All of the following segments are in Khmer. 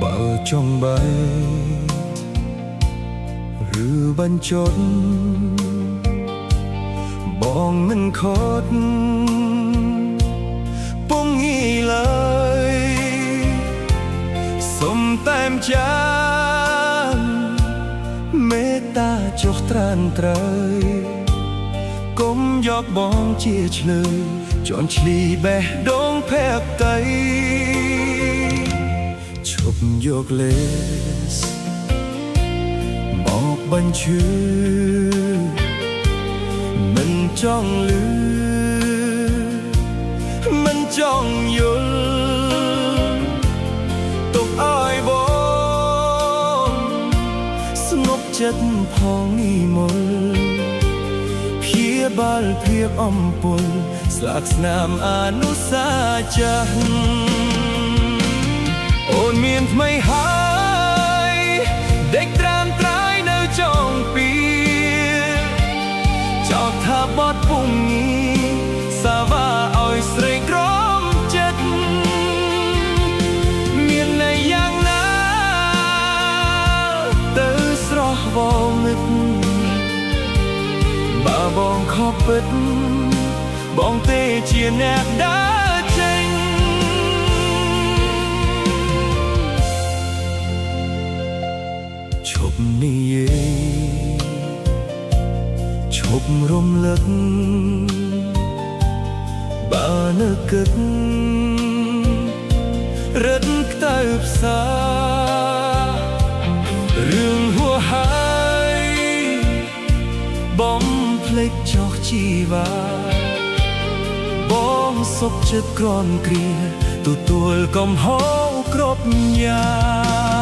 បើចង់បែឬបញ្ចត់បងមិនខត់ពុំងាយឡើយសុំតែមចានមេត្តាចុះត្រានត្រើយកុំយកបងជាឆ្លើយជន់ឈ្លីបេះដូងភ័ក្រតីឈប់យកលេសមកបញ្ឈឺមិនចង់លឺមិនចង់យល់ទុកឲ្យបងស្ងប់ចិត្តផងនិមលព្យាបាលភាពអំពើស្លាកស្នាមអនុស្សាចាស់អូនមានថ្មីហើយដេកត្រាំត្រាយនៅចុងពីចោទថាបត់ពុំងីសាវ៉ាឲ្យស្រីក្រមចិត្តមានន័យយ៉ាងណាទៅស្រស់វងឹកបើបងខកពិតបងទេជាអ្នកដើរចេញឈប់និយាយឈប់រំលឹកបើនឹកគិតរឹតខ្ទើផ្សារឿងហួហើយបំភ្លេចចោះជីវ៉ាបងសុខចិត្តក្រនគ្រាទទួលកំហុសគ្រប់យ៉ាង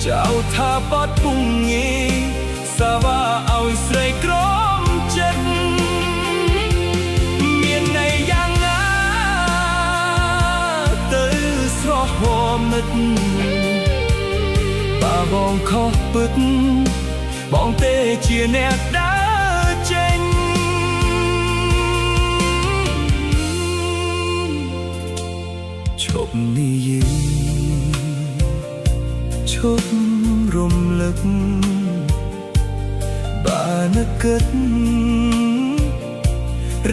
ចៅថាបត់ពុំងីសាវ៉ាឲ្យស្រីក្រមចិត្តមានន័យយ៉ាងណាទៅស្រស់ហមិតបើបងខុសពិតបងទេជាអ្នកដើរចេញឈប់និយាយឈប់រំលឹកបើនឹកគិត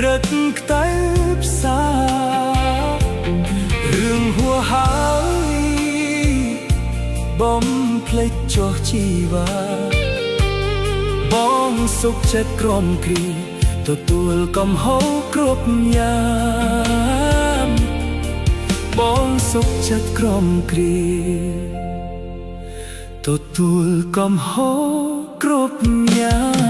រឹតខ្ទើផ្សារឿងហួហើយបំភ្លេចចោះជីវ៉ាបងសុខចិត្តក្រំគ្រាទទួលកំហុសគ្រប់យ៉ាងបងសុខចិត្តក្រំគ្រាទទួលកំហុសគ្រប់យ៉ាង